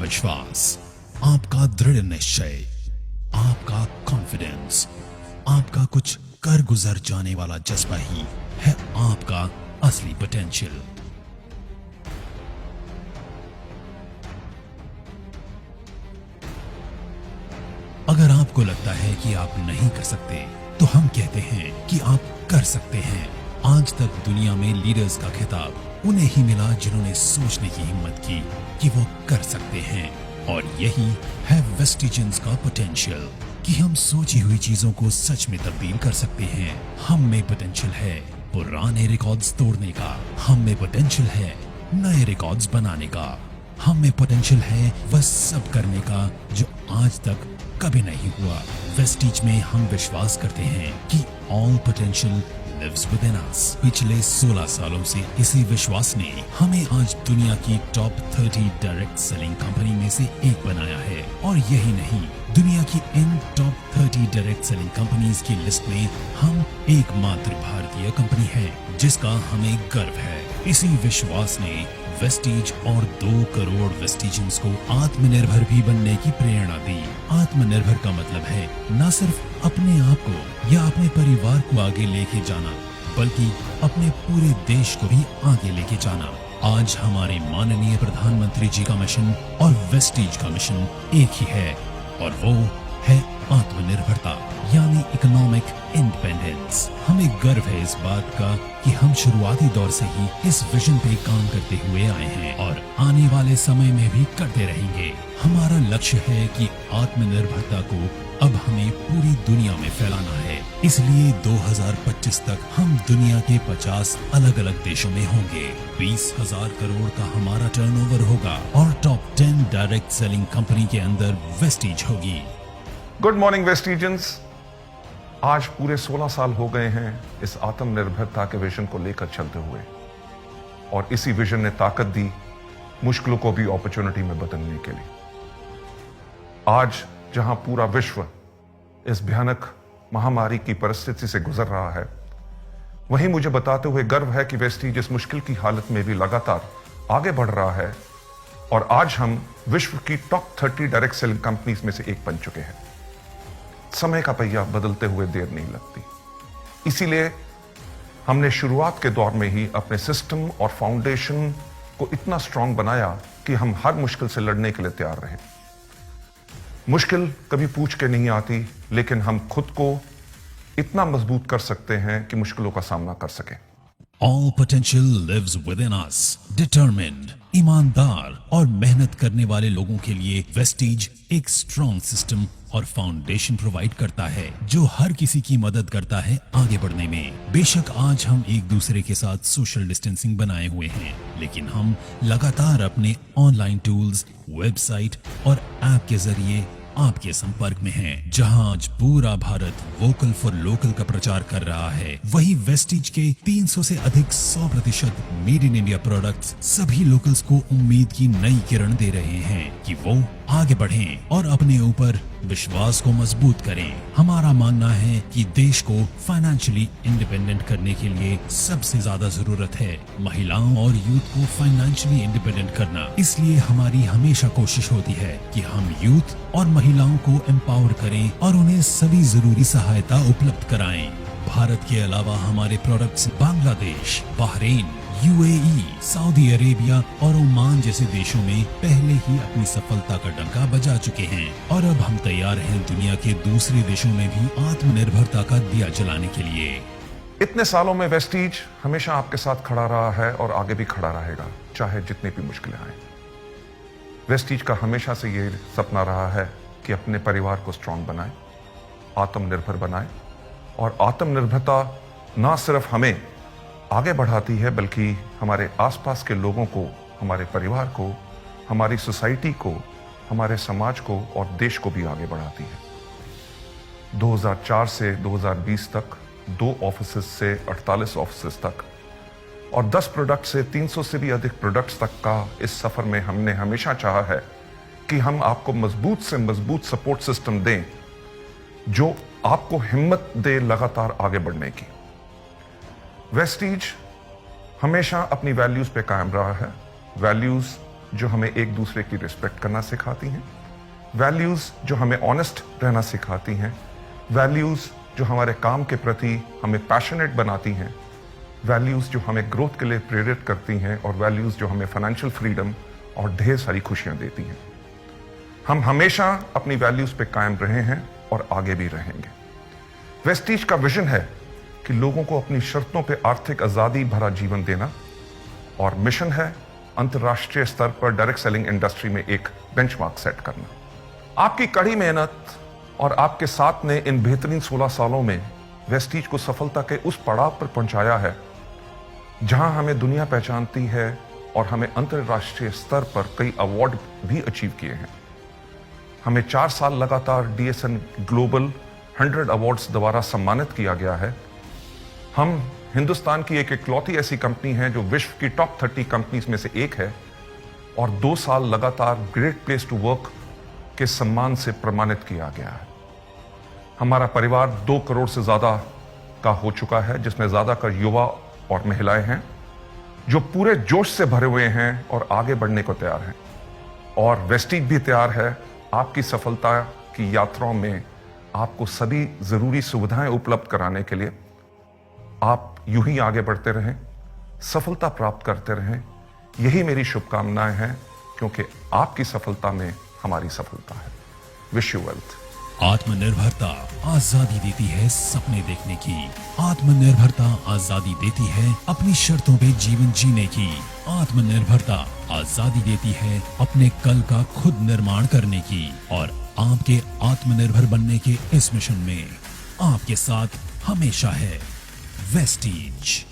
विश्वास, आपका दृढ़ निश्चय, आपका कॉन्फिडेंस, आपका कुछ कर गुजर जाने वाला जज्बा ही है आपका असली पोटेंशियल। अगर आपको लगता है कि आप नहीं कर सकते, तो हम कहते हैं कि आप कर सकते हैं। आज तक दुनिया में लीडर्स का खिताब उन्हें ही मिला जिन्होंने सोचने की हिम्मत की कि वो कर सकते हैं। और यही है वेस्टिजियंस का पोटेंशियल कि हम सोची हुई चीजों को सच में तब्दील कर सकते हैं। हम में पोटेंशियल है पुराने रिकॉर्ड्स तोड़ने का, हम में पोटेंशियल है नए रिकॉर्ड्स बनाने का, हम में पोटेंशियल है वह सब करने का जो आज तक कभी नहीं हुआ। वेस्टीज में हम विश्वास करते हैं कि all potential lives within us. पिछले 16 सालों से इसी विश्वास ने हमें आज दुनिया की टॉप 30 डायरेक्ट सेलिंग कंपनी में से एक बनाया है। और यही नहीं, दुनिया की इन टॉप 30 डायरेक्ट सेलिंग कंपनीज की लिस्ट में हम एकमात्र भारतीय कंपनी है जिसका हमें गर्व है। इसी विश्वास ने वेस्टीज और 2 करोड़ वेस्टिजियंस को आत्मनिर्भर भी बनने की प्रेरणा दी। आत्मनिर्भर का मतलब है न सिर्फ अपने आप को या अपने परिवार को आगे लेके जाना, बल्कि अपने पूरे देश को भी आगे लेके जाना। आज हमारे माननीय प्रधानमंत्री जी का मिशन और वेस्टीज का मिशन एक ही है, और वो है आत्मनिर्भरता यानी इकोनॉमिक इंडिपेंडेंस। हमें गर्व है इस बात का कि हम शुरुआती दौर से ही इस विजन पे काम करते हुए आए हैं और आने वाले समय में भी करते रहेंगे। हमारा लक्ष्य है कि आत्मनिर्भरता को अब हमें पूरी दुनिया में फैलाना है। इसलिए 2025 तक हम दुनिया के 50 अलग अलग देशों में होंगे। 20,000 करोड़ का हमारा टर्नओवर होगा और टॉप 10 डायरेक्ट सेलिंग कंपनी के अंदर वेस्टीज होगी। Good morning Vestigians. आज पूरे 16 साल हो गए हैं इस आत्मनिर्भरता के विजन को लेकर चलते हुए, और इसी विजन ने ताकत दी मुश्किलों को भी अपॉर्चुनिटी में बदलने के लिए। आज जहां पूरा विश्व इस भयानक महामारी की परिस्थिति से गुजर रहा है, वहीं मुझे बताते हुए गर्व है कि वेस्टीज इस मुश्किल की हालत में भी लगातार आगे बढ़ रहा है, और आज हम विश्व की टॉप 30 डायरेक्ट सेलिंग कंपनीज में से एक बन चुके हैं। समय का पहिया बदलते हुए देर नहीं लगती, इसीलिए हमने शुरुआत के दौर में ही अपने सिस्टम और फाउंडेशन को इतना स्ट्रांग बनाया कि हम हर मुश्किल से लड़ने के लिए तैयार रहे। मुश्किल कभी पूछ के नहीं आती, लेकिन हम खुद को इतना मजबूत कर सकते हैं कि मुश्किलों का सामना कर सकें। All potential lives within us. Determined, ईमानदार और मेहनत करने वाले लोगों के लिए वेस्टीज एक स्ट्रॉन्ग सिस्टम और फाउंडेशन प्रोवाइड करता है जो हर किसी की मदद करता है आगे बढ़ने में। बेशक आज हम एक दूसरे के साथ सोशल डिस्टेंसिंग बनाए हुए हैं, लेकिन हम लगातार अपने ऑनलाइन टूल्स, वेबसाइट और ऐप के जरिए आपके संपर्क में हैं। जहां आज पूरा भारत वोकल फॉर लोकल का प्रचार कर रहा है, वही वेस्टीज के 300 से अधिक 100% मेड इन इंडिया प्रोडक्ट्स सभी लोकल्स को उम्मीद की नई किरण दे रहे हैं कि वो आगे बढ़ें और अपने ऊपर विश्वास को मजबूत करें। हमारा मानना है कि देश को फाइनेंशियली इंडिपेंडेंट करने के लिए सबसे ज्यादा जरूरत है महिलाओं और यूथ को फाइनेंशियली इंडिपेंडेंट करना। इसलिए हमारी हमेशा कोशिश होती है कि हम यूथ और महिलाओं को एम्पावर करें और उन्हें सभी जरूरी सहायता उपलब्ध कराएं। भारत के अलावा हमारे products Bangladesh, Bahrain, UAE, Saudi Arabia और ओमान जैसे देशों में पहले ही अपनी सफलता का डंका बजा चुके हैं, और अब हम तैयार हैं दुनिया के दूसरे देशों में भी आत्मनिर्भरता का दिया जलाने के लिए। इतने सालों में वेस्टीज हमेशा आपके साथ खड़ा रहा है और आगे भी खड़ा रहेगा, चाहे जितनी भी मुश्किलें आए। वेस्टीज का हमेशा से ये सपना रहा है कि अपने परिवार को स्ट्रांग बनाए, आत्मनिर्भर बनाए, और आत्मनिर्भरता ना सिर्फ हमें आगे बढ़ाती है बल्कि हमारे आसपास के लोगों को, हमारे परिवार को, हमारी सोसाइटी को, हमारे समाज को और देश को भी आगे बढ़ाती है। 2004 से 2020 तक 2 ऑफिसेस से 48 ऑफिसेस तक और 10 प्रोडक्ट से 300 से भी अधिक प्रोडक्ट्स तक का इस सफर में हमने हमेशा चाहा है कि हम आपको मजबूत से मजबूत सपोर्ट सिस्टम दें जो आपको हिम्मत दे लगातार आगे बढ़ने की। वेस्टीज हमेशा अपनी वैल्यूज पे कायम रहा है। वैल्यूज जो हमें एक दूसरे की रिस्पेक्ट करना सिखाती हैं, वैल्यूज जो हमें ऑनेस्ट रहना सिखाती हैं, वैल्यूज जो हमारे काम के प्रति हमें पैशनेट बनाती हैं, वैल्यूज जो हमें ग्रोथ के लिए प्रेरित करती हैं और वैल्यूज जो हमें फाइनेंशियल फ्रीडम और ढेर सारी खुशियां देती हैं। हम हमेशा अपनी वैल्यूज पे कायम रहे हैं और आगे भी रहेंगे। वेस्टीज का विजन है कि लोगों को अपनी शर्तों पे आर्थिक आजादी भरा जीवन देना, और मिशन है अंतर्राष्ट्रीय स्तर पर डायरेक्ट सेलिंग इंडस्ट्री में एक बेंचमार्क सेट करना। आपकी कड़ी मेहनत और आपके साथ ने इन बेहतरीन 16 सालों में वेस्टीज को सफलता के उस पड़ाव पर पहुंचाया है जहां हमें दुनिया पहचानती है और हमें अंतर्राष्ट्रीय स्तर पर कई अवार्ड भी अचीव किए हैं। हमें 4 साल लगातार DSN ग्लोबल 100 अवार्ड्स द्वारा सम्मानित किया गया है। हम हिंदुस्तान की एक इकलौती ऐसी कंपनी है जो विश्व की टॉप 30 कंपनीज में से एक है, और 2 साल लगातार ग्रेट प्लेस टू वर्क के सम्मान से प्रमाणित किया गया है। हमारा परिवार 2 करोड़ से ज्यादा का हो चुका है, जिसमें ज्यादातर युवा और महिलाएं हैं जो पूरे जोश से भरे हुए हैं और आगे बढ़ने को तैयार हैं। और वेस्टीज भी तैयार है आपकी सफलता की यात्राओं में आपको सभी जरूरी सुविधाएं उपलब्ध कराने के लिए। आप यूं ही आगे बढ़ते रहें, सफलता प्राप्त करते रहें, यही मेरी शुभकामनाएं हैं, क्योंकि आपकी सफलता में हमारी सफलता है। Wish you wealth. आत्मनिर्भरता आजादी देती है सपने देखने की। आत्मनिर्भरता आजादी देती है अपनी शर्तों पे जीवन जीने की। आत्मनिर्भरता आजादी देती है अपने कल का खुद निर्माण करने की। और आपके आत्मनिर्भर बनने के इस मिशन में आपके साथ हमेशा है वेस्टीज।